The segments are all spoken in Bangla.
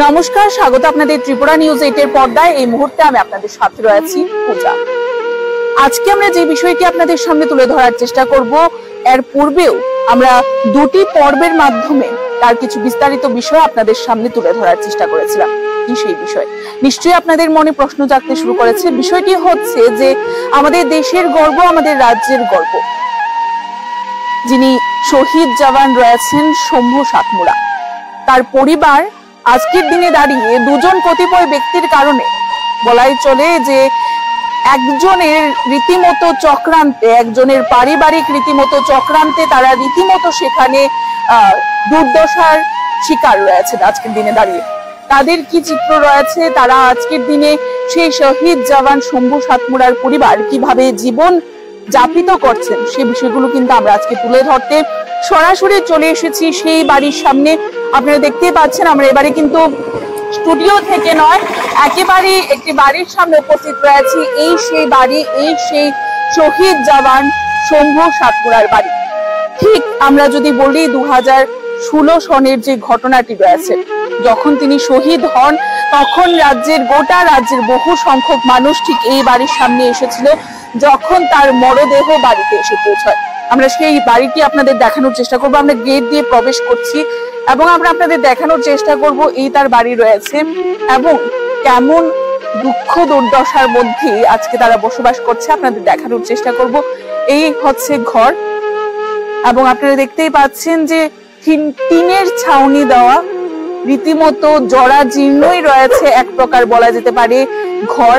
নমস্কার, স্বাগত আপনাদের ত্রিপুরা নিউজ 8 এর পর্দায়। এই মুহূর্তে আমি আপনাদের সাথে রয়েছি পূজা। আজকে আমরা যে বিষয়টি আপনাদের সামনে তুলে ধরার চেষ্টা করব, এর পূর্বেও আমরা দুটি পর্বের মাধ্যমে তার কিছু বিস্তারিত বিষয় আপনাদের সামনে তুলে ধরার চেষ্টা করেছিলাম। কি সেই বিষয়? নিশ্চয়ই আপনাদের মনে প্রশ্ন জাগতে শুরু করেছে। বিষয়টি হচ্ছে যে আমাদের দেশের গর্ব, আমাদের রাজ্যের গর্ব, যিনি শহীদ জওয়ান রয়েছেন শম্ভু সাতমুড়া, তার পরিবার আজকের দিনে দাঁড়িয়ে দুজন কতিপয় ব্যক্তির কারণে বলাই চলে যে একজনের রীতিমতো চক্রান্তে, একজনের পারিবারিক রীতিমতো চক্রান্তে তারা রীতিমতো সেখানে দুর্দশার শিকার রয়েছে। আজকের দিনে দাঁড়িয়ে তাদের কি চিত্র রয়েছে, তারা আজকের দিনে সেই শহীদ জওয়ান শম্ভু সাতমুড়ার পরিবার কিভাবে জীবন যাপিত করছেন, সেই বিষয়গুলো কিন্তু আমরা আজকে তুলে ধরতে সরাসরি চলে এসেছি সেই বাড়ির সামনে। আপনারা দেখতেই পাচ্ছেন আমরা এবারে কিন্তু স্টুডিও থেকে নয়, একেবারে একটি বাড়ির সামনে উপস্থিত রয়েছি। এই সেই বাড়ি, এই সেই শহীদ জওয়ান শম্ভু সাতমুড়ার বাড়ি। ঠিক আমরা যদি বলি 2016 সনের যে ঘটনাটি রয়েছে, যখন তিনি শহীদ হন, তখন গোটা রাজ্যের বহু সংখ্যক মানুষ ঠিক এই বাড়ির সামনে এসেছিল যখন তার মরদেহ বাড়িতে এসে পৌঁছায়। আমরা সেই বাড়িটি আপনাদের দেখানোর চেষ্টা করব। আমরা গেট দিয়ে প্রবেশ করছি এবং আমরা আপনাদের দেখানোর চেষ্টা করব এই তার বাড়ি রয়েছে এবং কেমন দুঃখ দুর্দশার মধ্যে আজকে তারা বসবাস করছে আপনাদের দেখানোর চেষ্টা করব। এই হচ্ছে ঘর এবং আপনারা দেখতেই পাচ্ছেন যে টিনের ছাউনি দেওয়া, রীতিমতো জরা জীর্ণই রয়েছে এক প্রকার বলা যেতে পারে ঘর।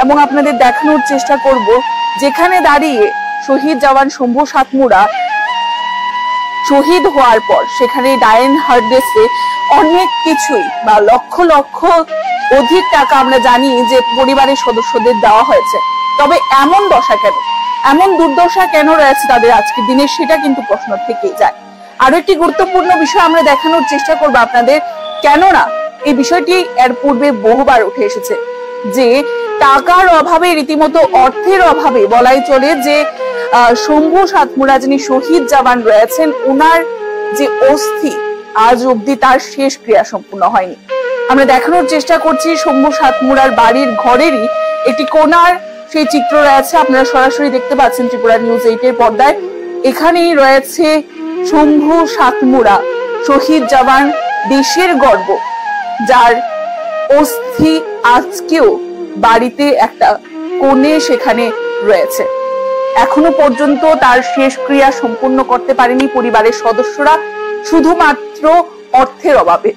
এবং আপনাদের দেখানোর চেষ্টা করব যেখানে দাঁড়িয়ে শহীদ জওয়ান শম্ভু সাতমুড়া শহীদ হওয়ার পর সেখানে ডায়ন হার্ডেসে অনেক কিছুই বা লক্ষ লক্ষ অধিক টাকা আমরা জানি যে পরিবারের সদস্যদের দেওয়া হয়েছে। তবে এমন দশা কেন, এমন দুর্দশা কেন রয়েছে তাদের আজকের দিনে, সেটা কিন্তু প্রশ্ন থেকেই যায়। আরো একটি গুরুত্বপূর্ণ বিষয় আমরা দেখানোর চেষ্টা করবো আপনাদের, কেননা এই বিষয়টি এর পূর্বে বহুবার উঠে এসেছে যে টাকার অভাবে, রীতিমতো অর্থের অভাবে বলাই চলে যে শম্ভু সাতমুড়া যিনি শহীদ জওয়ান রয়েছেন, ওনার যে অস্থি আজ অব্দি তার শেষ ক্রিয়া সম্পূর্ণ হয়নি। আমরা দেখানোর চেষ্টা করছি শম্ভু সাতমুড়ার বাড়ির ঘরেরই একটি কোণার সেই চিত্র রয়েছে। আপনারা সরাসরি দেখতে পাচ্ছেন ত্রিপুরা নিউজ 8 এর পর্দায়। এখানেই রয়েছে শম্ভু সাতমুড়া শহীদ জওয়ান, দেশের গর্ব, যার অস্থি আজকেও বাড়িতে একটা কোণে সেখানে রয়েছে। এখনো পর্যন্ত তার শেষ ক্রিয়া সম্পূর্ণ করতে পারেনি পরিবারের সদস্যরা, শুধুমাত্র অর্থের অভাবে।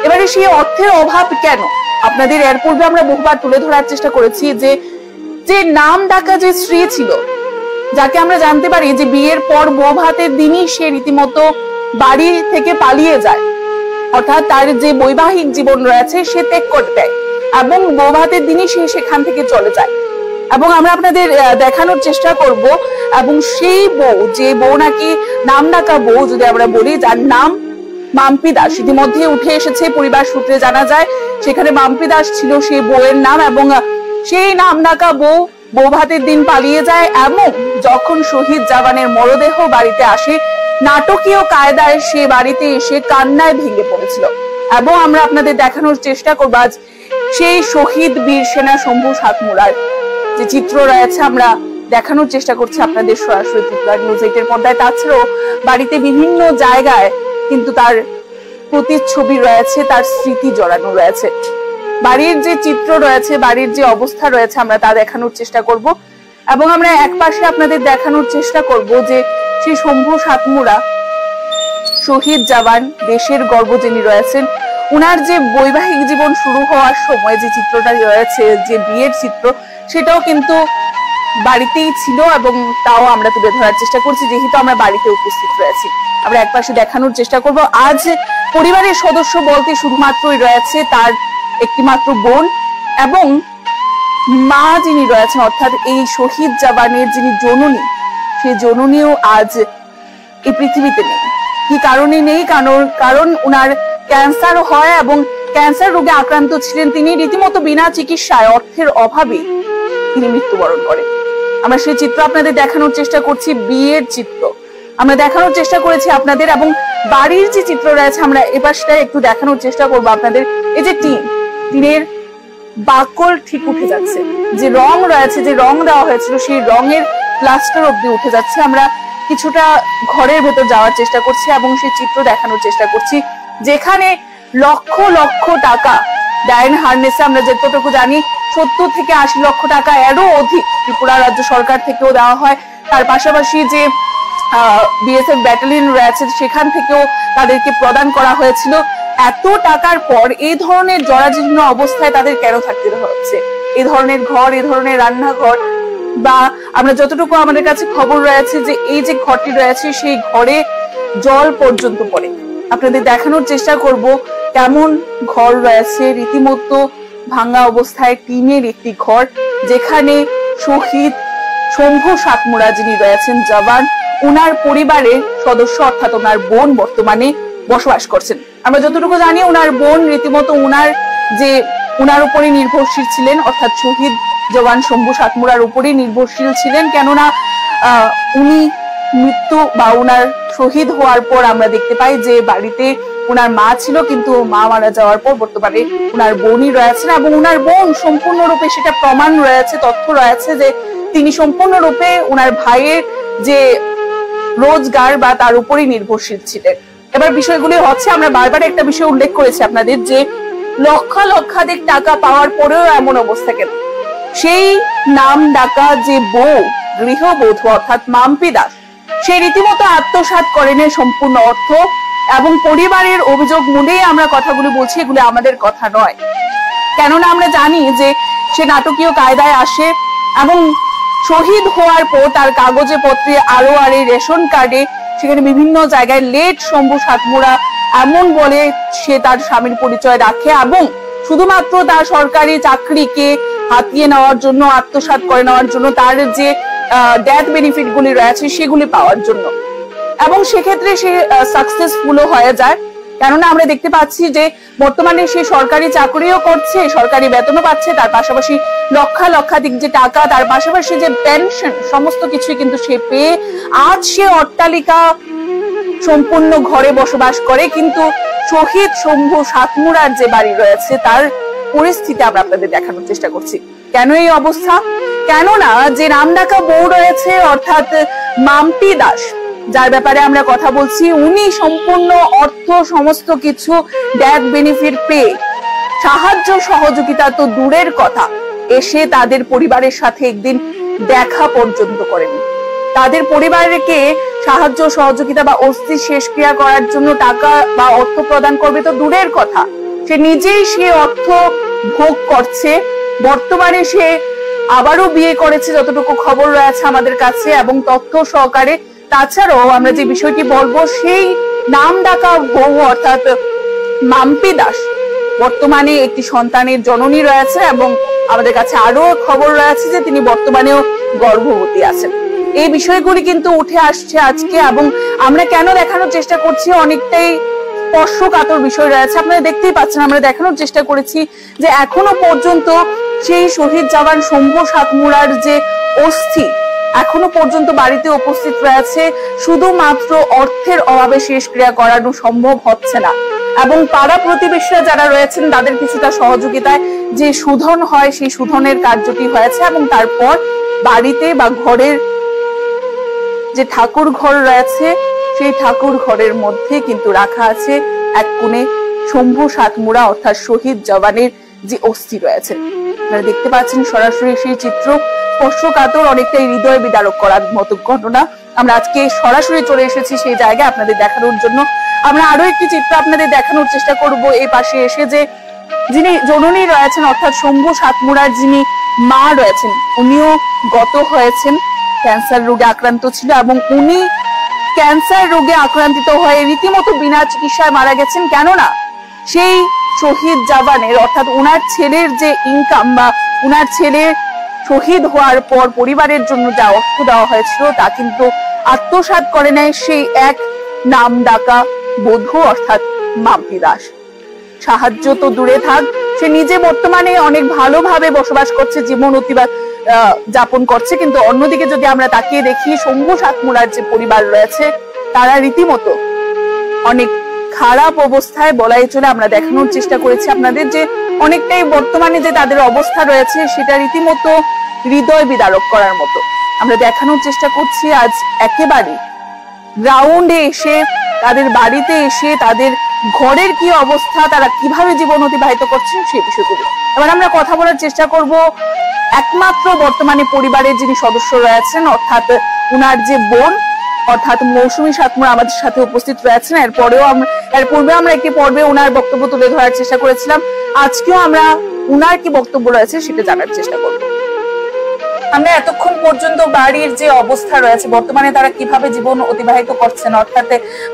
এবারে সেই অর্থের অভাব কেন আপনাদের এর পূর্বে আমরা বহুবার তুলে ধরার চেষ্টা করেছি যে নাম ডাকা যে স্ত্রী ছিল, যাকে আমরা জানতে পারি যে বিয়ের পর বউ ভাতের দিনই সে রীতিমতো বাড়ি থেকে পালিয়ে যায়, অর্থাৎ তার যে বৈবাহিক জীবন রয়েছে সে ত্যাগ করে দেয় এবং বউ ভাতের দিনই সে সেখান থেকে চলে যায়। এবং আমরা আপনাদের দেখানোর চেষ্টা করব এবং সেই বউ, যে বউ নাকি নাম ডাকা বউ যদি আমরা বলি, যার নাম মাম্পি দাস, ইতিমধ্যে উঠে এসেছে পরিবার সূত্রে জানা যায় সেখানে মাম্পি দাস ছিল সেই বউয়ের নাম। এবং সেই নাম ডাকা বউ বউ ভাতের দিন পালিয়ে যায় এবং যখন শহীদ জওয়ানের মরদেহ বাড়িতে আসে, নাটকীয় কায়দায় সে বাড়িতে এসে কান্নায় ভেঙে পড়েছিল। এবং আমরা আপনাদের দেখানোর চেষ্টা করব আজ সেই শহীদ বীর সেনা শম্ভু সাতমুড়ার যে চিত্র রয়েছে, আমরা দেখানোর চেষ্টা করছি আপনাদের সরাসরি ত্রিপুরা নিউজ 8 এর পর্দায়। তাছাড়াও বাড়িতে বিভিন্ন জায়গায় কিন্তু তার প্রতিচ্ছবি রয়েছে, তার স্মৃতি জড়ানো রয়েছে। বাড়ির যে চিত্র রয়েছে, বাড়ির যে অবস্থা রয়েছে, আমরা তা দেখানোর চেষ্টা করব। এবং আমরা একপাশে আপনাদের দেখানোর চেষ্টা করব যে সেই শম্ভু সাতমুড়া শহীদ জওয়ান, দেশের গর্ব যিনি রয়েছেন, উনার যে বৈবাহিক জীবন শুরু হওয়ার সময় যে চিত্রটা রয়েছে, যে বিয়ের চিত্র, সেটাও কিন্তু বাড়িতেই ছিল এবং তাও আমরা তুলে ধরার চেষ্টা করছি যেহেতু আমরা বাড়িতে উপস্থিত রয়েছি। আমরা একপাশে দেখানোর চেষ্টা করব আজ পরিবারের সদস্য বলতে শুধুমাত্রই রয়েছে তার একটি মাত্র বোন এবং মা যিনি রয়েছেন, অর্থাৎ এই শহীদ জওয়ানের যিনি জননী, সেই জননীও আজ এই পৃথিবীতে নেই। কি কারণে নেই? কারণ উনার ক্যান্সার হয় এবং ক্যান্সার রোগে আক্রান্ত ছিলেন তিনি। রীতিমতো বিনা চিকিৎসায়, অর্থের অভাবে তিনি মৃত্যুবরণ করেন। আমরা সেই চিত্র আপনাদের দেখানোর চেষ্টা করছি, বিয়ের চিত্র আমরা দেখানোর চেষ্টা করেছি আপনাদের এবং বাড়ির যে চিত্র রয়েছে আমরা এপাশটায় একটু দেখানোর চেষ্টা করবো আপনাদের। এই যে টিনের বাকল ঠিক উঠে যাচ্ছে, যে রং রয়েছে, যে রং দেওয়া হয়েছিল সেই রঙের প্লাস্টার অব্দি উঠে যাচ্ছে। আমরা কিছুটা ঘরের ভেতর যাওয়ার চেষ্টা করছি এবং সেই চিত্র দেখানোর চেষ্টা করছি, যেখানে লক্ষ লক্ষ টাকা ডাইন হারনেসে, আমরা যতটুকু জানি 70 থেকে 80 লক্ষ টাকা, এরও অধিক ত্রিপুরা রাজ্য সরকার থেকেও দেওয়া হয়। তার পাশাপাশি যে বিএসএফ ব্যাটালিয়ন রয়েছে সেখান থেকেও তাদেরকে প্রদান করা হয়েছিল। এত টাকার পর এই ধরনের জরাজীর্ণ অবস্থায় তাদের কেন থাকতে হচ্ছে? এই ধরনের ঘর, এই ধরনের রান্নাঘর, বা আমরা যতটুকু আমাদের কাছে খবর রয়েছে যে এই যে ঘরটি রয়েছে সেই ঘরে জল পর্যন্ত পড়ে। আপনাদের দেখানোর চেষ্টা করব কেমন ঘর রয়েছে, রীতিমতো ভাঙা অবস্থায় টিনের একটি ঘর, যেখানে শহীদ শম্ভু সাতমুড়া যিনি রয়েছেন জওয়ান, উনার পরিবারের সদস্য অর্থাৎ ওনার বোন বর্তমানে বসবাস করছেন। আমরা যতটুকু জানি ওনার বোন রীতিমতো উনার উপরে নির্ভরশীল ছিলেন, অর্থাৎ শহীদ জওয়ান শম্ভু সাতমুড়ার উপরে নির্ভরশীল ছিলেন। কেননা উনি মৃত্যু বা উনার শহীদ হওয়ার পর আমরা দেখতে পাই যে বাড়িতে উনার মা ছিল, কিন্তু মা মারা যাওয়ার পর বর্তমানে উনার বোনই রয়েছেন, এবং উনার বোন সম্পূর্ণরূপে সেটা প্রমাণ রয়েছে, তথ্য রয়েছে যে তিনি সম্পূর্ণরূপে উনার ভাইয়ের যে রোজগার বা তার উপরই নির্ভরশীল ছিলেন। এবার বিষয়গুলি হচ্ছে, আমরা বারবার একটা বিষয় উল্লেখ করেছি আপনাদের, যে লক্ষাধিক টাকা পাওয়ার পরেও এমন অবস্থা কেন? সেই নাম ডাকা যে বউ, গৃহবধূ অর্থাৎ মাম্পি দাস, সে রীতিমতো আত্মসাৎ করেন সম্পূর্ণ অর্থ, এবং পরিবারের অভিযোগ মূলেই আমরা কথাগুলি বলছি, এগুলো আমাদের কথা নয়। কেননা আমরা জানি যে সে নাটকীয় কায়দায় আসে এবং শহীদ হওয়ার পর তার কাগজে পত্রে আরো রেশন কার্ডে সেখানে বিভিন্ন জায়গায় লেট শম্ভু সাতমুড়া এমন বলে সে তার স্বামীর পরিচয় রাখে, এবং শুধুমাত্র তার সরকারি চাকরিকে হাতিয়ে নেওয়ার জন্য, আত্মসাৎ করে নেওয়ার জন্য, তার যে ডেথ বেনিফিট গুলি রয়েছে সেগুলি পাওয়ার জন্য। এবং সেক্ষেত্রে সে সাকসেসফুলও হয়ে যায়। কেননা আমরা দেখতে পাচ্ছি যে বর্তমানে সে সরকারি চাকরিও করছে, সরকারি বেতনও পাচ্ছে, তার পাশাপাশি লক্ষাধিক যে টাকা, তার পাশাপাশি যে পেনশন, সমস্ত কিছুই কিন্তু সে পেয়ে আজ সে অট্টালিকা সম্পূর্ণ ঘরে বসবাস করে। কিন্তু শহীদ শম্ভু সাতমুড়ার যে বাড়ি রয়েছে তার পরিস্থিতি আমরা আপনাদের দেখানোর চেষ্টা করছি। কেন এই অবস্থা? কেননা যে নামডাকা বউ রয়েছে অর্থাৎ মাম্পি দাস, যার ব্যাপারে আমরা কথা বলছি, উনি সম্পূর্ণ অর্থ সমস্ত কিছু ডেথ বেনিফিট পেয়ে সাহায্য সহযোগিতা তো দূরের কথা, এসে তাদের পরিবারের সাথে একদিন দেখা পর্যন্ত করেনি। তাদের পরিবারকে সাহায্য সহযোগিতা বা অস্থি শেষক্রিয়া করার জন্য টাকা বা অর্থ প্রদান করবে তো দূরের কথা, সে নিজেই সে অর্থ ভোগ করছে। বর্তমানে সে আবারও বিয়ে করেছে যতটুকু খবর রয়েছে আমাদের কাছে এবং তথ্য সহকারে। তাছাড়াও আমরা যে বিষয়টি বলবো, সেই নাম ডাকা বউ অর্থাৎ মাম্পি দাস বর্তমানে একটি সন্তানের জননী রয়েছে, এবং আমাদের কাছে আরো খবর রয়েছে যে তিনি বর্তমানেও গর্ভবতী আছেন। এই বিষয়গুলি কিন্তু উঠে আসছে আজকে, এবং আমরা কেন দেখানোর চেষ্টা করছি, অনেকটাই স্পর্শকাতর বিষয় রয়েছে। আপনারা দেখতেই পাচ্ছেন, আমরা দেখানোর চেষ্টা করেছি যে এখনো পর্যন্ত সেই শহীদ জওয়ান শম্ভু সাতমুড়ার যে অস্থি এখনো পর্যন্ত বাড়িতে উপস্থিত রয়েছে, শুধুমাত্র অর্থের অভাবে শেষক্রিয়া করানো সম্ভব হচ্ছে না। এবং পাড়া প্রতিবেশীরা যারা রয়েছেন তাদের কিছুটা সহযোগিতায় যে শোধন হয়, সেই শোধনের কার্যটি হয়েছে, এবং তারপর বাড়িতে বা ঘরের যে ঠাকুর ঘর রয়েছে সেই ঠাকুর ঘরের মধ্যে কিন্তু রাখা আছে এক কোণে শম্ভু সাতমুড়া অর্থাৎ শহীদ জওয়ানের যে অস্থি রয়েছে। আপনারা দেখতে পাচ্ছেন সরাসরি সেই চিত্র, স্পর্শকাতর, অনেকটাই হৃদয় বিদারক করার মতো ঘটনা। আমরা আজকে সরাসরি চলে এসেছি সেই জায়গায় আপনাদের দেখানোর জন্য। আমরা আরো একটি চিত্র আপনাদের দেখানোর চেষ্টা করব এই পাশে এসে, যে যিনি জননী রয়েছেন অর্থাৎ শম্ভু সাতমুড়ার যিনি মা রয়েছেন, উনিও গত হয়েছেন, ক্যান্সার রোগে আক্রান্ত ছিল, এবং উনি ক্যান্সার রোগে আক্রান্তিত হয়ে রীতিমতো বিনা চিকিৎসায় মারা গেছেন। কেননা সেই শহীদ জওয়ানের অর্থাৎ উনার ছেলের যে ইনকাম বা উনার ছেলের শহীদ হওয়ার পর পরিবারের জন্য যা অর্থ দেওয়া হয়েছিল তা কিন্তু আত্মসাৎ করে নেয় সেই এক নাম ডাকা বধূ অর্থাৎ মাম্পি দাস। সাহায্য তো দূরে থাক, সে নিজে বর্তমানে অনেক ভালোভাবে বসবাস করছে, জীবন অতিবাহিত যাপন করছে, কিন্তু অন্যদিকে যদি আমরা তাকিয়ে দেখি শম্ভু সাতমুড়ার যে পরিবার রয়েছে তারা রীতিমতো অনেক খারাপ অবস্থায় বলাই চলে। আমরা দেখানোর চেষ্টা করেছি আপনাদের যে অনেকটাই বর্তমানে যে তাদের অবস্থা রয়েছে সেটা রীতিমতো হৃদয় বিদারক করার মতো। আমরা দেখানোর চেষ্টা করছি আজ একেবারে গ্রাউন্ডে এসে, তাদের বাড়িতে এসে তাদের ঘরের কি অবস্থা, তারা কিভাবে জীবন অতিবাহিত করছেন সেই বিষয়গুলো। এবার আমরা কথা বলার চেষ্টা করব একমাত্র বর্তমানে পরিবারের যিনি সদস্য রয়েছেন, অর্থাৎ উনার যে বোন অর্থাৎ মৌসুমী সাতমুরা আমাদের সাথে উপস্থিত রয়েছেন। এর পূর্বে আমরা একটি পর্বে উনার বক্তব্য তুলে ধরার চেষ্টা করেছিলাম। আজকেও আমরা উনার কি বক্তব্য রয়েছে সেটা জানার চেষ্টা করব। আমরা এতক্ষণ পর্যন্ত বাড়ির যে অবস্থা রয়েছে, বর্তমানে তারা কিভাবে জীবন অতিবাহিত করছেন, অর্থাৎ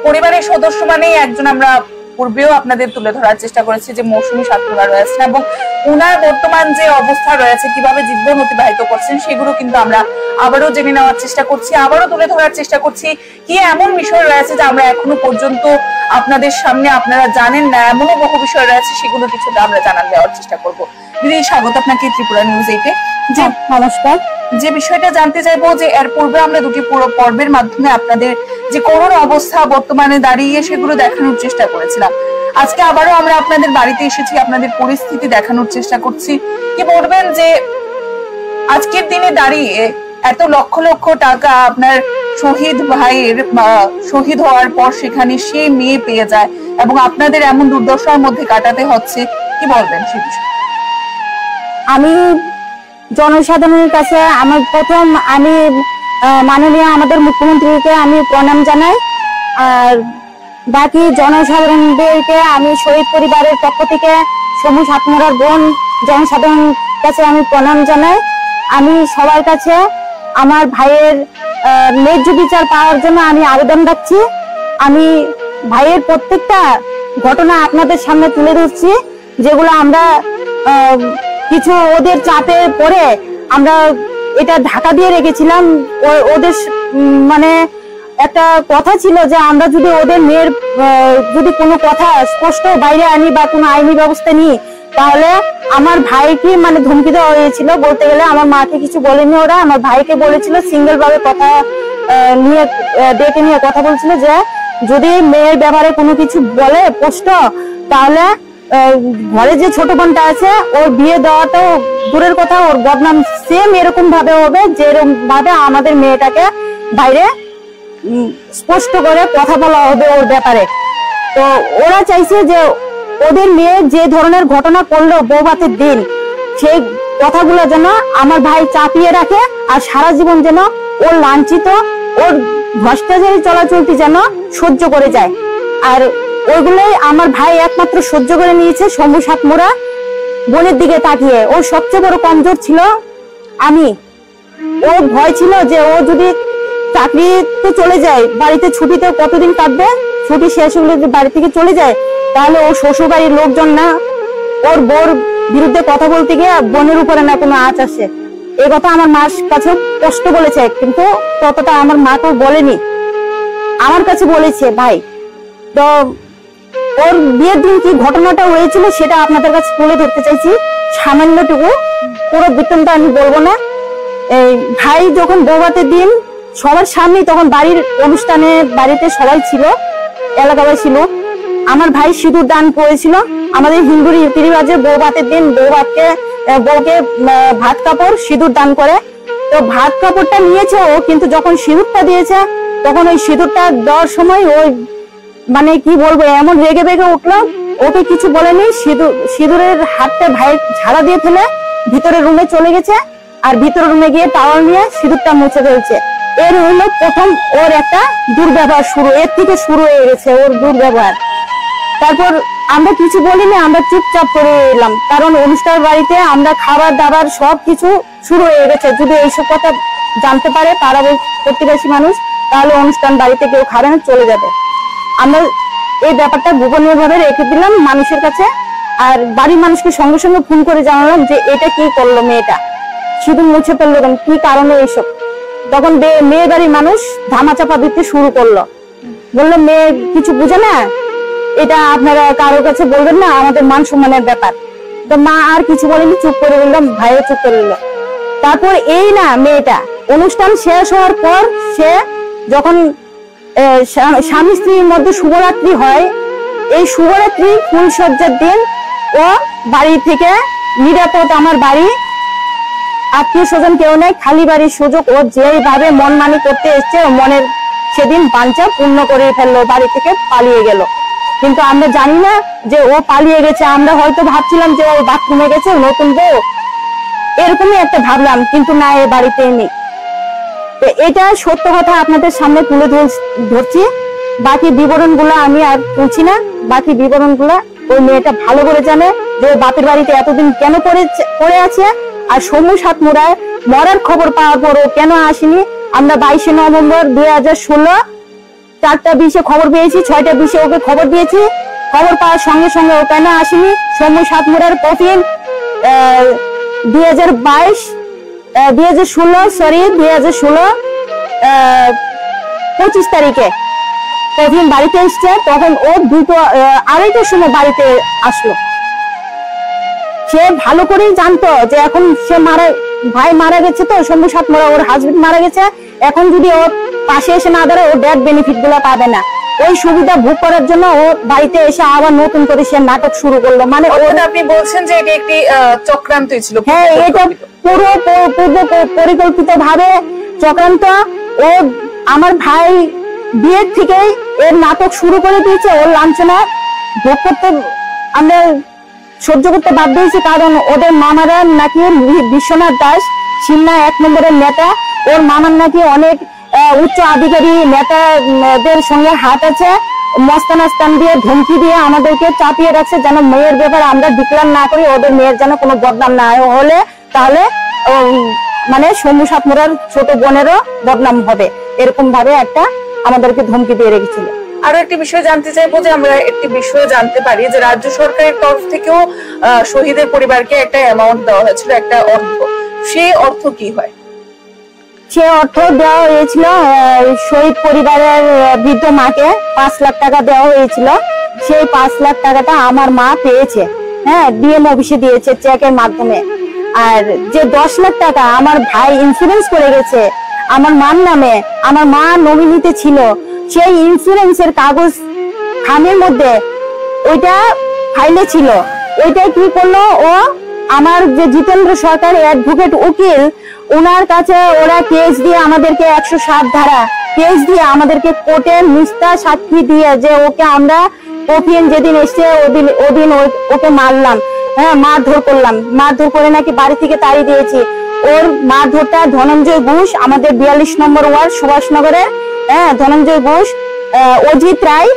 পরিবারের সদস্য মানেই একজন, আমরা পূর্বেও আপনাদের তুলে ধরার চেষ্টা করেছি যে মৌসুমী সাতমুরা রয়েছেন এবং উনার বর্তমান যে অবস্থা রয়েছে, কিভাবে জীবন অতিবাহিত করছেন সেগুলো কিন্তু আমরা আবারও জেনে নেওয়ার চেষ্টা করছি, আবারও তুলে ধরার চেষ্টা করছি। কি এমন বিষয় রয়েছে যা আমরা এখনো পর্যন্ত আপনাদের সামনে আপনারা জানেন না, এমনও বহু বিষয় রয়েছে, সেগুলো কিছুটা আমরা জানান দেওয়ার চেষ্টা করব। দিদি, স্বাগত আপনাকে ত্রিপুরা নিউজ 8-এ। জি নমস্কার। যে বিষয়টা জানতে চাইবো যে এর পূর্বে আমরা দুটি পুরো পর্বের মাধ্যমে আপনাদের যে করোনা অবস্থা বর্তমানে দাঁড়িয়ে সেগুলো দেখানোর চেষ্টা করেছিলাম। আজকে আবারও আমরা আপনাদের বাড়িতে এসেছি, আপনাদের পরিস্থিতি দেখানোর চেষ্টা করছি। কি বলবেন যে আজকের দিনে দাঁড়িয়ে এত লক্ষ লক্ষ টাকা আপনার শহীদ ভাইয়ের শহীদ হওয়ার পর সেখানে সে মেয়ে পেয়ে যায় এবং আপনাদের এমন দুর্দশার মধ্যে কাটাতে হচ্ছে, কি বলবেন সে বিষয়ে? আমি জনসাধারণের কাছে আমি মাননীয় আমাদের মুখ্যমন্ত্রীকে আমি প্রণাম জানাই, আর বাকি জনসাধারণদেরকে আমি শহীদ পরিবারের পক্ষ থেকে সমু সাতমুরার বোন জনসাধারণের কাছে আমি প্রণাম জানাই। আমি সবার কাছে আমার ভাইয়ের ন্যায্য বিচার পাওয়ার জন্য আমি আবেদন রাখছি। আমি ভাইয়ের প্রত্যেকটা ঘটনা আপনাদের সামনে তুলে ধরছি, যেগুলো আমরা কিছু ওদের চাপে পড়ে আমরা এটা ঢাকা দিয়ে রেখেছিলাম। ওদের মানে একটা কথা ছিল যে আমরা যদি ওদের মেয়ের যদি কোনো কথা স্পষ্ট বাইরে আনি বা কোনো আইনি ব্যবস্থা নিই, তাহলে আমার ভাইকে মানে ধমকি দেওয়া হয়েছিল। বলতে গেলে আমার মাকে কিছু বলেনি ওরা, আমার ভাইকে বলেছিল সিঙ্গেল ভাবে কথা নিয়ে ডেকে নিয়ে কথা বলছিল যে যদি মেয়ের ব্যাপারে কোনো কিছু বলে স্পষ্ট, তাহলে ঘরে যে ছোট বোনটা আছে ওর বিয়ে দেওয়াটাও দূরের কথা, ওর বদনাম সেম এরকম ভাবে হবে যেরকম ভাবে আমাদের মেয়েটাকে বাইরে স্পষ্ট করে কথা বলা হবে ওর ব্যাপারে। তো ওরা চাইছে যে ওদের মেয়ে যে ধরনের ঘটনা করলো বৌভাতের দিন, সেই কথাগুলো যেন আমার ভাই চাপিয়ে রাখে আর সারা জীবন যেন ওর লাঞ্ছিত, ওর ভ্রষ্টাচারী চলাচলটি যেন সহ্য করে যায়। আর ওইগুলোই আমার ভাই একমাত্র সহ্য করে নিয়েছে। সমু সাতমুরা বোনের দিকে তাকিয়ে, ওর সবচেয়ে বড় কমজোর ছিল আমি। ওর ভয় ছিল যে ও যদি চাকরিতে চলে যায়, বাড়িতে ছুটিতে কতদিন কাটবে, ছুটি শেষ হলে যদি বাড়ি থেকে চলে যায়, তাহলে ওর শ্বশুর বাড়ির লোকজন না ওর বোর বিরুদ্ধে কথা বলতে গিয়ে বোনের উপরে না কোনো আঁচ আসে। এই কথা আমার মার কাছে কষ্ট বলেছে, কিন্তু ততটা আমার মাকেও বলেনি, আমার কাছে বলেছে ভাই। তো ওর বিয়ের দিন কি ঘটনাটা হয়েছিল সেটা আপনাদের কাছে তুলে ধরতে চাইছি সামান্যটুকু, পুরো বিতনটা আমি বলবো না। এই ভাই যখন বৌভাতের দিন সবার সামনে, তখন বাড়ির অনুষ্ঠানে বাড়িতে সবাই ছিল, এলাকাবাসী ছিল, আমার ভাই সিঁদুর দান করেছিল। আমাদের হিন্দু রীতি রিবাজে বৌভাতের দিন বউকে ভাত কাপড় সিঁদুর দান করে। তো ভাত কাপড়টা নিয়েছে ও, কিন্তু যখন সিঁদুরটা দিয়েছে তখন ওই সিঁদুরটা দেওয়ার সময় ওই মানে কি বলবো এমন রেগে বেগে উঠলো, ওকে কিছু বলেনি। সিঁদুরের হাতটা ভাই ঝাড়া দিয়ে ফেলে ভিতরে রুমে চলে গেছে, আর ভিতরে রুমে গিয়ে টাওয়াল নিয়ে সিঁদুরটা মুছে ফেলছে। এর হলো প্রথম ওর একটা দুর্ব্যবহার শুরু, এর থেকে শুরু হয়ে গেছে ওর দুর্ব্যবহার। তারপর আমরা কিছু বলিনি, আমরা চুপচাপ করে এলাম, কারণ অনুষ্ঠান বাড়িতে আমরা খাবার দাবার সবকিছু শুরু হয়ে গেছে। যদি এইসব কথা জানতে পারে পাড়া প্রতিবেশী মানুষ, তাহলে অনুষ্ঠান বাড়িতে কেউ খাবে না, চলে যাবে। আমরা এই ব্যাপারটা গোপনীয় ভাবে রেখে দিলাম মানুষের কাছে, আর বাড়ির মানুষকে সঙ্গে সঙ্গে ফোন করে জানালাম যে এটা কি করলো মেয়েটা, শুধু মুছে ফেললো কেন, কি কারণে এইসব। তখন মেয়ে বাড়ির মানুষ ধামাচাপা দিতে শুরু করলো, বললো মেয়ে কিছু বুঝে না, এটা আপনারা কারোর কাছে বলবেন না, আমাদের মান সম্মানের ব্যাপার। তো মা আর কিছু বলেনি, চুপ করে রইলাম, ভাইও চুপ করে রইল। তারপর এই না মেয়েটা অনুষ্ঠান শেষ হওয়ার পর সে যখন স্বামী স্ত্রীর মধ্যে শুভরাত্রি হয়, এই শুভরাত্রি ফুলসজ্জার দিন ও বাড়ি থেকে নিরাপদ, আমার বাড়ি, আত্মীয় স্বজন কেউ নেই, খালি বাড়ির সুযোগ, ও যেভাবে মন মানি করতে এসছে ও মনের সেদিন বাঞ্ছা পূর্ণ করে ফেললো, বাড়ি থেকে পালিয়ে গেল। কিন্তু আমরা জানি না যে ও পালিয়ে গেছে, আমরা হয়তো ভাবছিলাম যে ও বাথরুমে গেছে, নতুন বউ, এরকমই একটা ভাবলাম, কিন্তু না, এ বাড়িতে নেই। তো এটা সত্য কথা আপনাদের সামনে তুলে ধরছি। বাকি বিবরণ গুলা আমি আর বলছি না, বাকি বিবরণ গুলা ওই মেয়েটা ভালো করে জানে যে বাপের বাড়িতে এতদিন কেন পড়ে আছে, আর সমু সাতমুড়ায় মরার খবর পাওয়ার পরও কেন আসেনি। আমরা 22 নভেম্বর 2016 4:20 খবর পেয়েছি, 6:20 ওকে খবর দিয়েছি। খবর পাওয়ার সঙ্গে সঙ্গে ও কেন আসেনি? সমু সাতমুড়ার কফিন 2016 25 তারিখে কফিন বাড়িতে এসছে, তখন ও 2:30টার সময় বাড়িতে আসলো। সে ভালো করেই জানতো যে এখন সে ভাই মারা গেছে, তো শম্ভু সাতমুড়া ওর হাজবেন্ড মারা গেছে, এখন যদি ওর পাশে এসে না দাঁড়ায় ও ডেথ বেনিফিট গুলো পাবে না। ওই সুবিধা ভোগ করার জন্য ও বাড়িতে এসে আবার নতুন করে সে নাটক শুরু করলো। মানে আপনি বলছেন যে এটা একটি চক্রান্তই ছিল? হ্যাঁ, এটা পুরো পূর্ব পরিকল্পিত ভাবে চক্রান্ত। ও আমার ভাই বিয়ের থেকেই এর নাটক শুরু করে দিয়েছে। ওর লাঞ্ছনা ভোগ করতে আমরা সহ্য করতে বাধ্য হয়েছি, কারণ ওদের মামারা নাকি বিশ্বনাথ দাস সিন্না 1 নম্বরের নেতা, ওর মামার নাকি অনেক উচ্চ আধিকারিক নেতাদের সঙ্গে হাত আছে। মস্তানাস্তান দিয়ে ধমকি দিয়ে আমাদেরকে চাপিয়ে রাখছে যেন মেয়ের ব্যাপারে আমরা ডিক্লেয়ার না করি, ওদের মেয়ের যেন কোনো বদনাম না হলে তাহলে মানে শম্ভু সাতমুড়ার ছোট বোনেরও বদনাম হবে, এরকম ভাবে একটা আমাদেরকে ধমকি দিয়ে রেখেছিল। আরো একটি বিষয় জানতে চাইবো যে আমরা একটি বিষয় জানতে পারি যে রাজ্য সরকারের তরফ থেকেও শহীদের পরিবারকে একটা অ্যামাউন্ট দেওয়া হয়েছিল, একটা অর্থ। সেই অর্থ কি হয়? সে অর্থ দেওয়া হয়েছিল শহীদ পরিবারের বৃদ্ধ মাকে 5 লাখ টাকা দেওয়া হয়েছিল। সেই 5 লাখ টাকাটা আমার মা পেয়েছে, হ্যাঁ, ডিএম অফিসে দিয়েছে চেকের মাধ্যমে। আর যে 10 লাখ টাকা আমার ভাই ইন্স্যুরেন্স করে গেছে আমার মার নামে, আমার মা নমিনিতে ছিল, সেই ইন্স্যুরেন্সের কাগজ খামের মধ্যে ওইটা ফাইলে ছিল। ওইটা কি করলো ও, আমার যে জিতেন্দ্র সরকার অ্যাডভোকেট উকিল, ওনার কাছে ওরা কেস দিয়ে আমাদেরকে 107 ধারা কেস দিয়ে আমাদেরকে কোর্টে মিথ্যা সাক্ষী দিয়ে যে ওকে আমরা কফিন যেদিন এসছে ওদিন ওকে মারলাম, হ্যাঁ, মারধর করলাম, মারধর করে নাকি বাড়ি থেকে তাড়িয়ে দিয়েছি। ওর মারধরটা ধনঞ্জয় ঘোষ, আমাদের 42 নম্বর ওয়ার্ড সুভাষনগরের, হ্যাঁ, ধনঞ্জয় ঘোষ, অজিত রায়,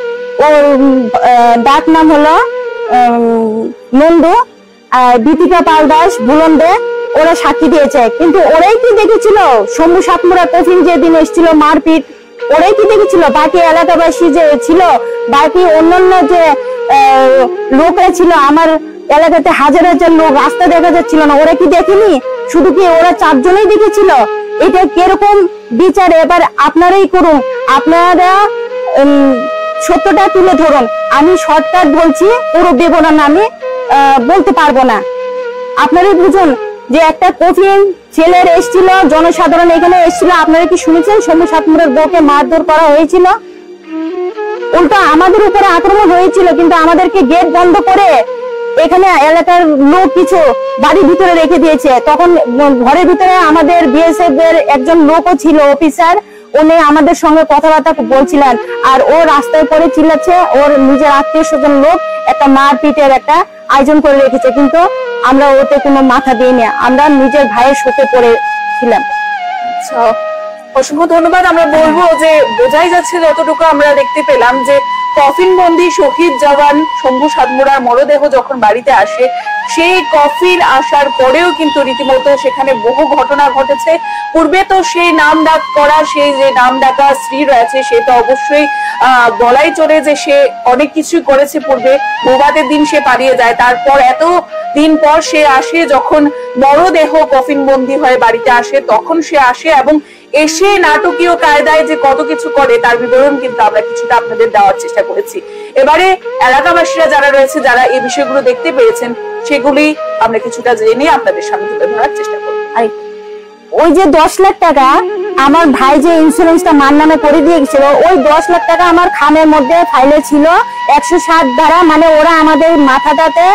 ওর ডাক নাম হলো নন্দু, দীপিকা পাল দাস, বুলন্দে, ওরা সাক্ষী দিয়েছে। কিন্তু ওরাই কি দেখেছিল শম্ভু সাতমুড়া কফিন যেদিন এসেছিল মারপিট, ওরাই কি দেখেছিল? বাকি এলাকাবাসী যে ছিল, বাকি অন্যান্য যে লোকরা ছিল, আমার এলাকাতে হাজার হাজার লোক, রাস্তা দেখা যাচ্ছিল না, ওরা কি দেখেনি? শুধু কি ওরা 4 জনেই দেখেছিল? এটা কিরকম বিচার এবার আপনারাই করুন, আপনারা সত্যটা তুলে ধরুন। আমি শর্টকাট বলছি, পুরো বিবরণ আমি বলতে পারবো না। আপনারাই বুঝুন যে একটা কফিন ছেলের এসেছিল, জনসাধারণ এখানে এসেছিল, আপনারা কি শুনেছেন শম্ভু সাতমুড়ার বউকে মারধর করা হয়েছিল? উল্টা আমাদের উপরে আক্রমণ হয়েছিল, কিন্তু আমাদেরকে গেট বন্ধ করে এখানে এলাকার লোক কিছু বাড়ির ভিতরে রেখে দিয়েছে। তখন ঘরের ভিতরে আমাদের বিএসএফ এর একজন লোকও ছিল, অফিসার, উনি আমাদের সঙ্গে কথাবার্তা বলছিলেন, আর ও রাস্তায় পরে চিল্লাচ্ছে, ওর নিজের আত্মীয় স্বজন লোক একটা মারপিটের একটা আয়োজন করে রেখেছে, কিন্তু আমরা ওতে কোনো মাথা দিইনি, আমরা নিজের ভাইয়ের শোকে পড়েছিলাম। অসংখ্য ধন্যবাদ। আমরা বলবো যে বোঝাই যাচ্ছে যতটুকু আমরা দেখতে পেলাম যে কফিন বন্দি শহীদ জওয়ান শম্ভু সাতমুড়ার মরদেহ যখন বাড়িতে আসে, সেই কফিন আসার পরেও কিন্তু রীতিমতো সেখানে বহু ঘটনা ঘটেছে। পূর্বে তো সেই নাম ডাক করা, সেই যে নাম ডাকা স্ত্রী রয়েছে, সে তো অবশ্যই বলাই চলে যে সে অনেক কিছু করেছে পূর্বে। বৌভাতের দিন সে পালিয়ে যায়, তারপর এত দিন পর সে আসে, যখন মরদেহ কফিন বন্দি হয়ে বাড়িতে আসে তখন সে আসে, এবং এসে নাটকীয় কায়দায় যে কত কিছু করে তার বিবরণ কিন্তু আমরা কিছুটা আপনাদের দেওয়ার চেষ্টা করেছি। এবারে এলাকাবাসীরা যারা রয়েছে, যারা এই বিষয়গুলো দেখতে পেয়েছেন, সেগুলি আমরা কিছুটা জেনে আপনাদের সামনে তুলে ধরার চেষ্টা করব। ওই যে 10 লাখ টাকা আমার ভাই যে ইন্স্যুরেন্সটা মার নামে করে দিয়ে গেছিল, ওই 10 লাখ টাকা আমার খামের মধ্যে ফাইলে ছিল 107 ধারা। মানে ওরা আমাদের মাথাটাতে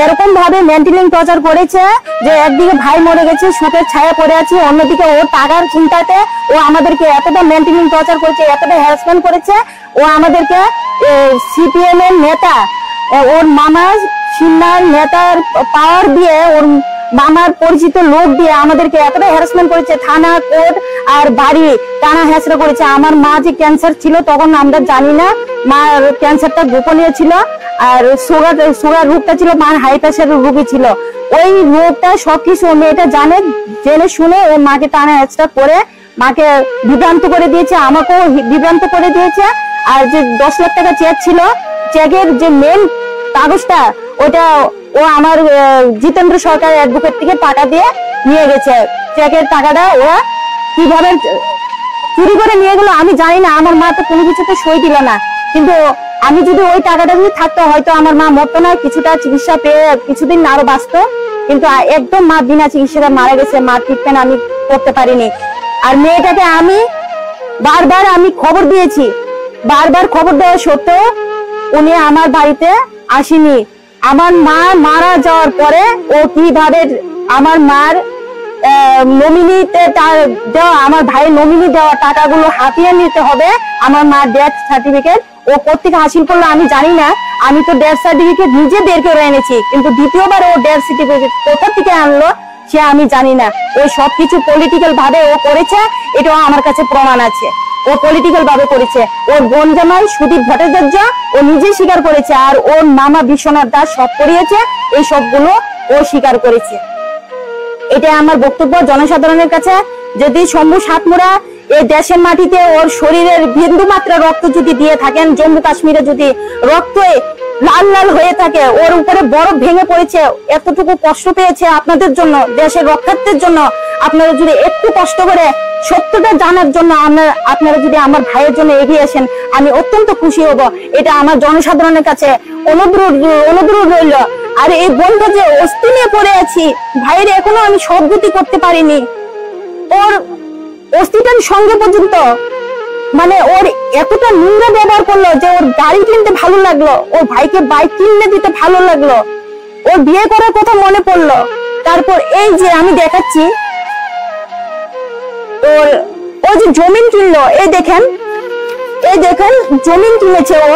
এরকম ভাবে মেন্টালি টর্চার করেছে যে একদিকে ভাই মরে গেছে, সুখের ছায়া পড়ে আছে, অন্যদিকে ও টাকার চিন্তাতে ও আমাদেরকে এতটা মেন্টালি টর্চার করেছে, এতটা হ্যারাসমেন্ট করেছে। ও আমাদেরকে সিপিএম এর নেতা, ওর মামা সিন্নার নেতার পাওয়ার দিয়ে, ওর মামার পরিচিত লোক দিয়ে আমাদেরকে এতটা হ্যারাসমেন্ট করেছে, থানা কোর্ট আর বাড়ি টানা হেঁচড়া করেছে। আমার মা যে ক্যান্সার ছিল তখন আমরা জানি না, মার ক্যান্সারটা গোপনীয় ছিল, আর সুগার রোগটা ছিল, মার হাই প্রেশারের রোগী ছিল। ওই রোগটা সবকিছু মেয়েটা জানে, জেনে শুনে ও মাকে টানা হেঁচড়া করে মাকে বিভ্রান্ত করে দিয়েছে, আমাকেও বিভ্রান্ত করে দিয়েছে। আর যে 10 লাখ টাকা চেক ছিল, চেকের যে মেন কাগজটা ওটা ও আমার জিতেন্দ্র সরকার অ্যাডভোকেট থেকে টাকা দিয়ে নিয়ে গেছে। চেকের টাকাটা ওরা কিভাবে চুরি করে নিয়ে গেল আমি জানি না। আমার মা তো কোনো কিছুতে সই দিল না, কিন্তু আমি যদি ওই টাকাটা যদি থাকতো হয়তো আমার মা মরতো না, কিছুটা চিকিৎসা পেয়ে কিছুদিন আরো বাঁচতো। কিন্তু একদম মা বিনা চিকিৎসাটা মারা গেছে, মার ট্রিটমেন্ট আমি করতে পারিনি। আর মেয়েটাকে আমি বারবার খবর দিয়েছি, বারবার খবর দেওয়া সত্ত্বেও উনি আমার বাড়িতে আসেনি। আমার মা মারা যাওয়ার পরে ও কিভাবে আমার মার নমিনিতে দেওয়া, আমার ভাইয়ের নমিনি দেওয়া টাকাগুলো হাতিয়ে নিতে হবে, আমার মার ডেথ সার্টিফিকেট ও কোত্থেকে হাসিল করলো আমি জানি না। আমি তো ডেথ সার্টিফিকেট নিজে বের করে এনেছি, কিন্তু দ্বিতীয়বার ও ডেথ সার্টিফিকেট কোথা থেকে আনলো সে আমি জানি না। ওই সবকিছু পলিটিক্যাল ভাবে ও করেছে, এটাও আমার কাছে প্রমাণ আছে। ও পলিটিক্যাল ভাবে করেছে। ওর বোন জামাই সুদীপ ভট্টাচার্য ও নিজে স্বীকার করেছে, আর ওর মামা বিশ্বনাথ দাস সব করিয়েছে, এই সবগুলো ও স্বীকার করেছে। এটা আমার বক্তব্য জনসাধারণের কাছে। যদি শম্ভু সাতমুরা এই দেশের মাটিতে ওর শরীরের বিন্দু মাত্রা রক্ত যদি দিয়ে থাকেন, জম্মু কাশ্মীরে যদি রক্ত লাল লাল হয়ে থাকে, ওর উপরে বরফ ভেঙে পড়েছে, এতটুকু কষ্ট পেয়েছে আপনাদের জন্য, দেশের রক্ষার্থের জন্য, আপনারা যদি একটু কষ্ট করে সত্যটা জানার জন্য আপনারা যদি আমার ভাইয়ের জন্য এগিয়ে আসেন, আমি অত্যন্ত খুশি হব। এটা আমার জনসাধারণের কাছে অনুরোধ রইল। আর এই বোনটা যে অস্থি নিয়ে পড়ে আছি, ভাইয়ের এখনো আমি সদ্গতি করতে পারিনি। ওর অস্থিটার সঙ্গে পর্যন্ত মানে ওর এতটা নোংরা ব্যবহার করলো যে ওর গাড়ি কিনতে ভালো লাগলো, ওর ভাইকে বাইক কিনে দিতে ভালো লাগলো, ওর বিয়ে করার কথা মনে পড়লো। তারপর এই যে আমি দেখাচ্ছি ও যে জমিন কিনলো, এই দেখেন জমিন কিনেছে ও,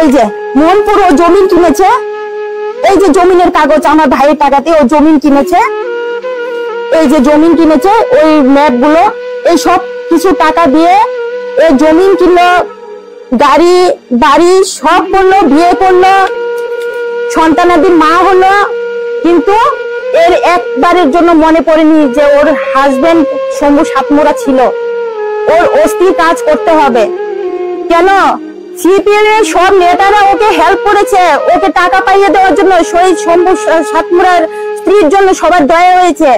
এই যে মোহনপুর ও জমিন কিনেছে, এই যে জমিনের কাগজ আমার ভাইয়ের টাকাতে ও জমিন কিনেছে, এই যে জমিন কিনেছে, ওই ম্যাপ গুলো, এই সব কিছু টাকা দিয়ে এই জমিন কিনলো, গাড়ি বাড়ি সব করলো, বিয়ে করলো, সন্তানাদির মা হলো। কিন্তু এর একবারের জন্য মনে পড়েনি যে ওর হাজবেন্ড শম্ভু সাতমুরা ছিল, ওর অস্থির কাজ করতে হবে। কেন সিপিএম এর সব নেতারা ওকে হেল্প করেছে, ওকে টাকা পাইয়ে দেওয়ার জন্য। শহীদ শম্ভু সাতমুরার স্ত্রীর জন্য সবার দয়া হয়েছে,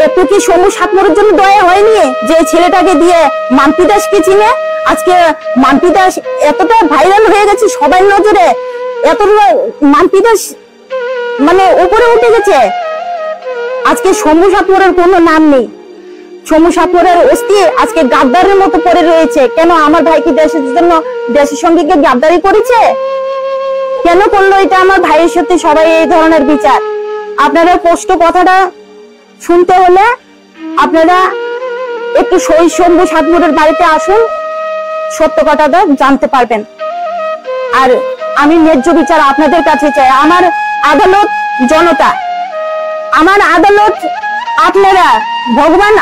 একটু কি শম্ভু সাতমুরার জন্য দয়া হয়নি? যে ছেলেটাকে দিয়ে মাম্পি দাসকে চিনে, আজকে মাম্পি দাস এতটা ভাইরাল হয়ে গেছে সবার নজরে, এতটা মাম্পি দাস মানে উপরে উঠে গেছে। আজকে শম্ভু সাতমুরার কোনো নাম নেই, শম্ভু সাতমুরার অস্থি আজকে গাদ্দারের মতো পড়ে রয়েছে। কেন আমার ভাই কি দেশের জন্য, দেশের সঙ্গে কি গাদ্দারি করেছে? কেন করলো এটা আমার ভাইয়ের সাথে? সবাই এই ধরনের বিচার। আপনারা স্পষ্ট কথাটা শুনতে হলে আপনারা একটু শহীদ শম্ভু সাতমুরার বাড়িতে আসুন, সত্য কথাটা জানতে পারবেন। আর আমি ন্যায্য বিচার আপনাদের কাছে চাই। আমার আদালত জনতা, আমার আদালত আপনারা, ভগবান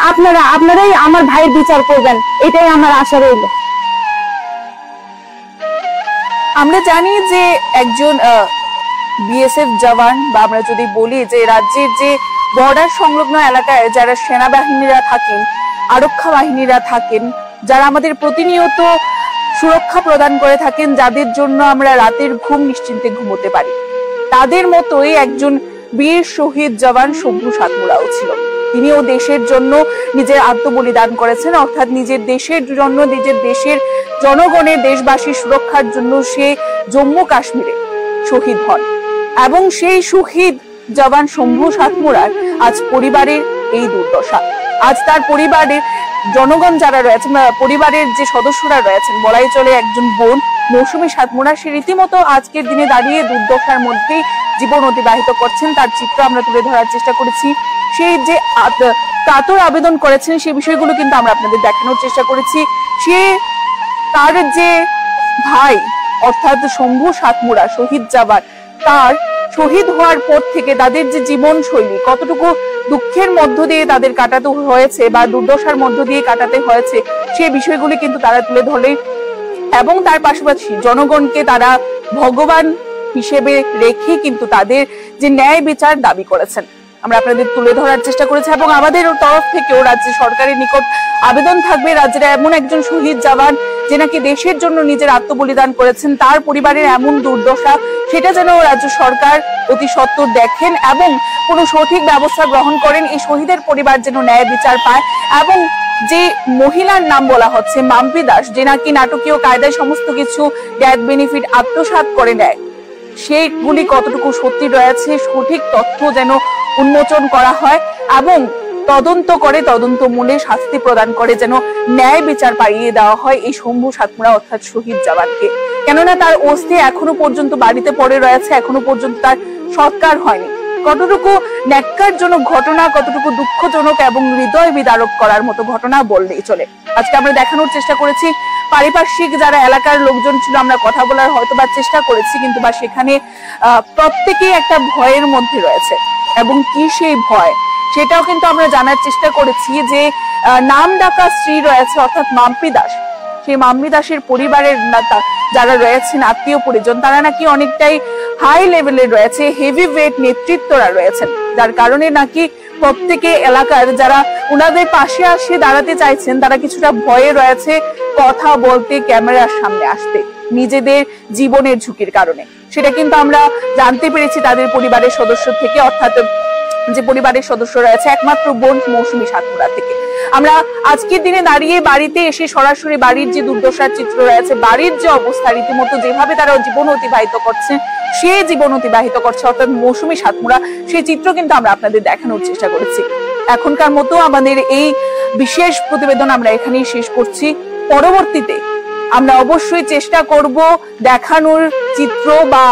আপনারাই আমার ভাইয়ের বিচার করবেন, এটাই আমার আশা রইল। আমরা জানি যে একজন বিএসএফ জওয়ান, বা আমরা যদি বলি যে রাজ্যের যে বর্ডার সংলগ্ন এলাকায় যারা সেনাবাহিনীরা থাকেন, আরক্ষা বাহিনীরা থাকেন, যারা আমাদের প্রতিনিয়ত সুরক্ষা প্রদান করে থাকেন, যাদের জন্য আমরা রাতের ঘুম নিশ্চিন্তে ঘুমোতে পারি, তাদের মতোই একজন বীর শহীদ জওয়ান শম্ভু সাতমুরাও ছিল। তিনিও দেশের জন্য নিজের আত্মবলিদান করেছেন, অর্থাৎ নিজের দেশের জন্য, নিজের দেশের জনগণের, দেশবাসীর সুরক্ষার জন্য সে জম্মু কাশ্মীরে শহীদ হন। এবং সেই শহীদ জওয়ান শম্ভু সাতমুরার আজ পরিবারের এই দুর্দশা। আজ তার পরিবারের জনগণ যারা রয়েছেন, পরিবারের যে সদস্যরা রয়েছেন, বলাই চলে একজন বোন মৌসুমী সাতমোড়া, সে রীতিমতো আজকের দিনে দাঁড়িয়ে দুর্দশার মধ্যেই জীবন অতিবাহিত করছেন। তার চিত্র আমরা তুলে ধরার চেষ্টা করেছি। সেই যে কাতর আবেদন করেছেন সেই বিষয়গুলো কিন্তু আমরা আপনাদের দেখানোর চেষ্টা করেছি। সে তার যে ভাই অর্থাৎ শম্ভু সাতমোড়া শহীদ জাবান, তার শহীদ হওয়ার পর থেকে তাদের যে জীবন শৈলী কতটুকু দুঃখের মধ্য দিয়ে তাদের কাটাতে হয়েছে বা দুর্দশার মধ্য দিয়ে কাটাতে হয়েছে, সেই বিষয়গুলি কিন্তু তারা তুলে ধরে এবং তার পাশাপাশি জনগণকে তারা ভগবান হিসেবে রেখে কিন্তু তাদের যে ন্যায় বিচার দাবি করেছেন আমরা আপনাদের তুলে ধরার চেষ্টা করেছি। এবং আমাদের তরফ থেকেও রাজ্য সরকারের নিকট আবেদন থাকবে, রাজ্যের এমন একজন শহীদ জওয়ান যে নাকি দেশের জন্য নিজের আত্মবলিদান করেছেন, তার পরিবারের এমন দুর্দশা সেটা যেন রাজ্য সরকার অতি সত্বর দেখেন এবং কোনো সঠিক ব্যবস্থা গ্রহণ করেন। এই শহীদের পরিবার যেন ন্যায় বিচার পায় এবং যে মহিলার নাম বলা হচ্ছে মাম্পি দাস, যে নাকি নাটকীয় কায়দায় সমস্ত কিছু ডেথ বেনিফিট আত্মসাৎ করে নেয়, সেইগুলি কতটুকু সত্যি রয়েছে সঠিক তথ্য যেন উন্মোচন করা হয় এবং তদন্ত করে তদন্ত মূলে শাস্তি প্রদান করে যেন ন্যায় বিচার পাইয়ে দেওয়া হয় এই শম্ভু সাতমোড়া অর্থাৎ শহীদ জওয়ানকে। কেননা তার অস্থি এখনো পর্যন্ত বাড়িতে পড়ে রয়েছে, এখনো পর্যন্ত তার সৎকার হয়নি। কতটুকু ন্যাক্কারজনক ঘটনা, কতটুকু দুঃখজনক এবং হৃদয় বিদারক করার মতো ঘটনা বললেই চলে। আজকে আমরা দেখানোর চেষ্টা করেছি পারিপার্শ্বিক যারা এলাকার লোকজন ছিল, আমরা কথা বলার হয়তো বা চেষ্টা করেছি, কিন্তু বা সেখানে প্রত্যেকেই একটা ভয়ের মধ্যে রয়েছে এবং কি সেই ভয় সেটাও কিন্তু আমরা জানার চেষ্টা করেছি। যে নাম ডাকা স্ত্রী রয়েছে অর্থাৎ মাম্পি দাস, সেই মাম্পি দাসের পরিবারের যারা রয়েছেন আত্মীয় পরিজন, তারা নাকি অনেকটাই হাই লেভেলের রয়েছে, হেভি ওয়েট নেতৃত্বরা রয়েছেন, যার কারণে নাকি প্রত্যেকে এলাকার যারা ওনাদের পাশে আসে দাঁড়াতে চাইছেন তারা কিছুটা ভয়ে রয়েছে কথা বলতে, ক্যামেরার সামনে আসতে, নিজেদের জীবনের ঝুঁকির কারণে। সেটা কিন্তু আমরা জানতে পেরেছি তাদের পরিবারের সদস্য থেকে, অর্থাৎ যে পরিবারের সদস্য রয়েছে একমাত্র বোন মৌসুমী সাতমোড়া থেকে। আমরা আজকের দিনে দাঁড়িয়ে বাড়িতে এসে সরাসরি বাড়ির যে দুর্দশার চিত্র রয়েছে, বাড়ির যে অবস্থা, রীতিমতো যেভাবে তারা জীবন অতিবাহিত করছে, সে জীবন অতিবাহিত করছে অর্থাৎ মৌসুমী সাতমোড়া, সেই চিত্র কিন্তু আমরা আপনাদের দেখানোর চেষ্টা করেছি। এখনকার মতো আমাদের এই বিশেষ প্রতিবেদন আমরা এখানেই শেষ করছি। পরবর্তীতে আমরা অবশ্যই চেষ্টা করব দেখানোর চিত্র বা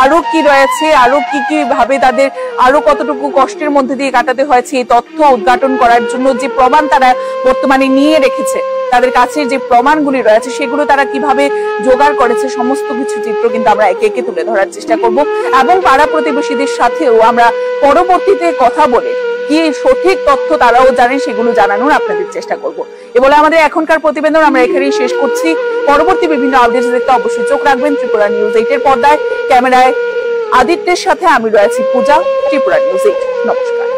আরো কি রয়েছে, আরো কি কি ভাবে তাদের আরো কতটুকু কষ্টের মধ্যে দিয়ে কাটাতে হয়েছে, এই তথ্য উদ্ঘাটন করার জন্য যে প্রমাণ তারা বর্তমানে নিয়ে রেখেছে, তাদের কাছে যে প্রমাণগুলি রয়েছে সেগুলো তারা কিভাবে জোগাড় করেছে, সমস্ত কিছু চিত্র কিন্তু আমরা একে একে তুলে ধরার চেষ্টা করব এবং পাড়া প্রতিবেশীদের সাথেও আমরা পরবর্তীতে কথা বলে কি সঠিক তথ্য তারাও জানেন সেগুলো জানানোর আপনাদের চেষ্টা করব। এ বলে আমাদের এখনকার প্রতিবেদন আমরা এখানেই শেষ করছি। পরবর্তী বিভিন্ন আপডেট দেখতে অবশ্যই চোখ রাখবেন ত্রিপুরা নিউজ 8 এর পর্দায়। ক্যামেরায় আদিত্যের সাথে আমি রয়েছি পূজা, ত্রিপুরা নিউজ 8। নমস্কার।